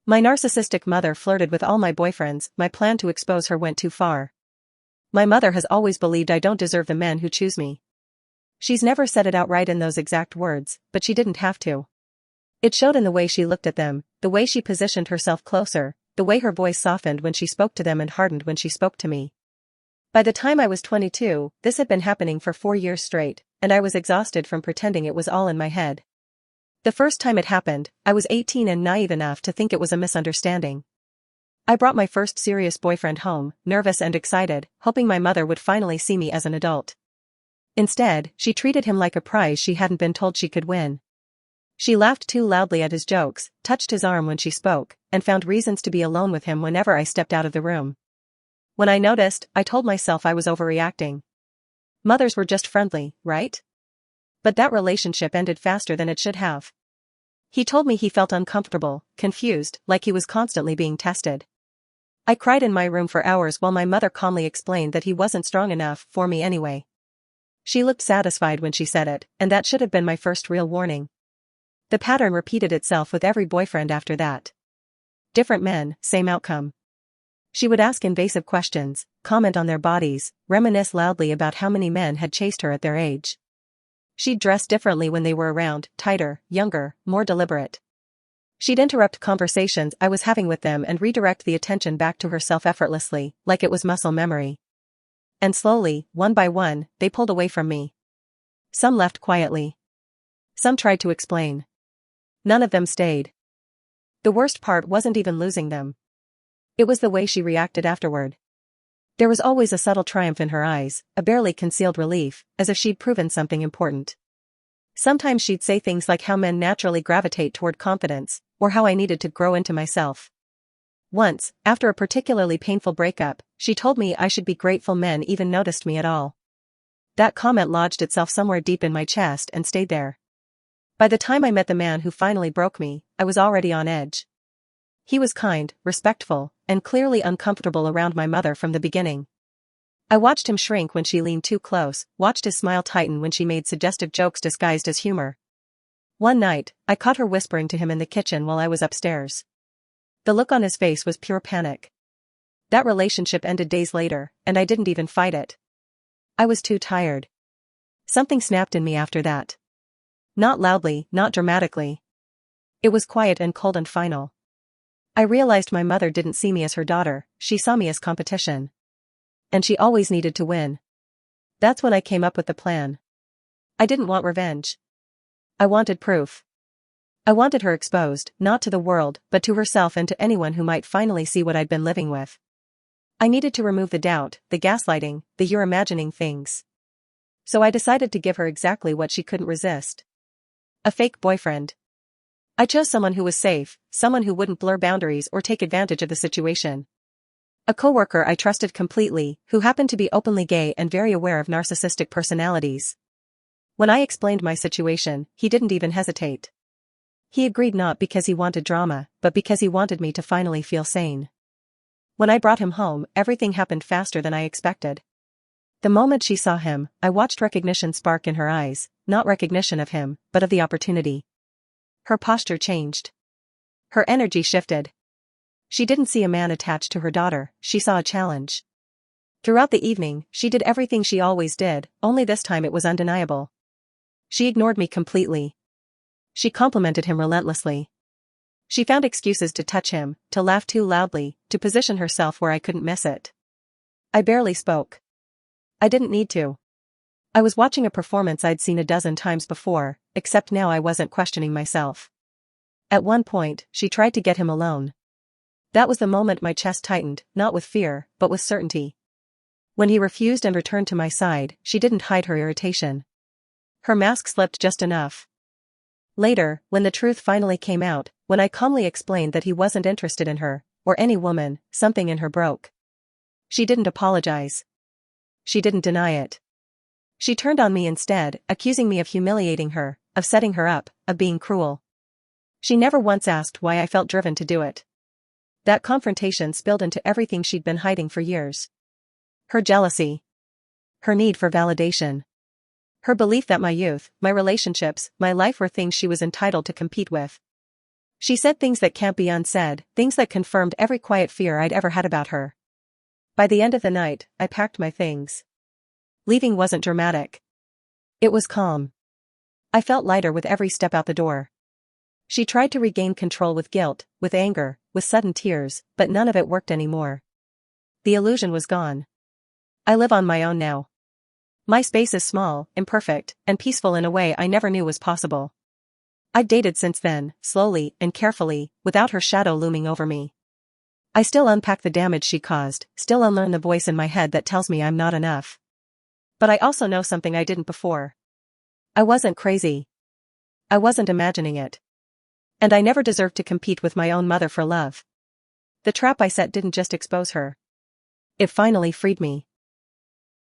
My narcissistic mother flirted with all my boyfriends. My plan to expose her went too far. My mother has always believed I don't deserve the men who choose me. She's never said it outright in those exact words, but she didn't have to. It showed in the way she looked at them, the way she positioned herself closer, the way her voice softened when she spoke to them and hardened when she spoke to me. By the time I was 22, this had been happening for 4 years straight, and I was exhausted from pretending it was all in my head. The first time it happened, I was 18 and naive enough to think it was a misunderstanding. I brought my first serious boyfriend home, nervous and excited, hoping my mother would finally see me as an adult. Instead, she treated him like a prize she hadn't been told she could win. She laughed too loudly at his jokes, touched his arm when she spoke, and found reasons to be alone with him whenever I stepped out of the room. When I noticed, I told myself I was overreacting. Mothers were just friendly, right? But that relationship ended faster than it should have. He told me he felt uncomfortable, confused, like he was constantly being tested. I cried in my room for hours while my mother calmly explained that he wasn't strong enough for me anyway. She looked satisfied when she said it, and that should have been my first real warning. The pattern repeated itself with every boyfriend after that. Different men, same outcome. She would ask invasive questions, comment on their bodies, reminisce loudly about how many men had chased her at their age. She'd dress differently when they were around, tighter, younger, more deliberate. She'd interrupt conversations I was having with them and redirect the attention back to herself effortlessly, like it was muscle memory. And slowly, one by one, they pulled away from me. Some left quietly. Some tried to explain. None of them stayed. The worst part wasn't even losing them. It was the way she reacted afterward. There was always a subtle triumph in her eyes, a barely concealed relief, as if she'd proven something important. Sometimes she'd say things like how men naturally gravitate toward confidence, or how I needed to grow into myself. Once, after a particularly painful breakup, she told me I should be grateful men even noticed me at all. That comment lodged itself somewhere deep in my chest and stayed there. By the time I met the man who finally broke me, I was already on edge. He was kind, respectful, and clearly uncomfortable around my mother from the beginning. I watched him shrink when she leaned too close, watched his smile tighten when she made suggestive jokes disguised as humor. One night, I caught her whispering to him in the kitchen while I was upstairs. The look on his face was pure panic. That relationship ended days later, and I didn't even fight it. I was too tired. Something snapped in me after that. Not loudly, not dramatically. It was quiet and cold and final. I realized my mother didn't see me as her daughter, she saw me as competition. And she always needed to win. That's when I came up with the plan. I didn't want revenge. I wanted proof. I wanted her exposed, not to the world, but to herself and to anyone who might finally see what I'd been living with. I needed to remove the doubt, the gaslighting, the you're imagining things. So I decided to give her exactly what she couldn't resist. A fake boyfriend. I chose someone who was safe, someone who wouldn't blur boundaries or take advantage of the situation. A coworker I trusted completely, who happened to be openly gay and very aware of narcissistic personalities. When I explained my situation, he didn't even hesitate. He agreed not because he wanted drama, but because he wanted me to finally feel sane. When I brought him home, everything happened faster than I expected. The moment she saw him, I watched recognition spark in her eyes, not recognition of him, but of the opportunity. Her posture changed. Her energy shifted. She didn't see a man attached to her daughter, she saw a challenge. Throughout the evening, she did everything she always did, only this time it was undeniable. She ignored me completely. She complimented him relentlessly. She found excuses to touch him, to laugh too loudly, to position herself where I couldn't miss it. I barely spoke. I didn't need to. I was watching a performance I'd seen a dozen times before, except now I wasn't questioning myself. At one point, she tried to get him alone. That was the moment my chest tightened, not with fear, but with certainty. When he refused and returned to my side, she didn't hide her irritation. Her mask slipped just enough. Later, when the truth finally came out, when I calmly explained that he wasn't interested in her, or any woman, something in her broke. She didn't apologize. She didn't deny it. She turned on me instead, accusing me of humiliating her, of setting her up, of being cruel. She never once asked why I felt driven to do it. That confrontation spilled into everything she'd been hiding for years. Her jealousy. Her need for validation. Her belief that my youth, my relationships, my life were things she was entitled to compete with. She said things that can't be unsaid, things that confirmed every quiet fear I'd ever had about her. By the end of the night, I packed my things. Leaving wasn't dramatic. It was calm. I felt lighter with every step out the door. She tried to regain control with guilt, with anger, with sudden tears, but none of it worked anymore. The illusion was gone. I live on my own now. My space is small, imperfect, and peaceful in a way I never knew was possible. I've dated since then, slowly and carefully, without her shadow looming over me. I still unpack the damage she caused, still unlearn the voice in my head that tells me I'm not enough. But I also know something I didn't before. I wasn't crazy. I wasn't imagining it. And I never deserved to compete with my own mother for love. The trap I set didn't just expose her. It finally freed me.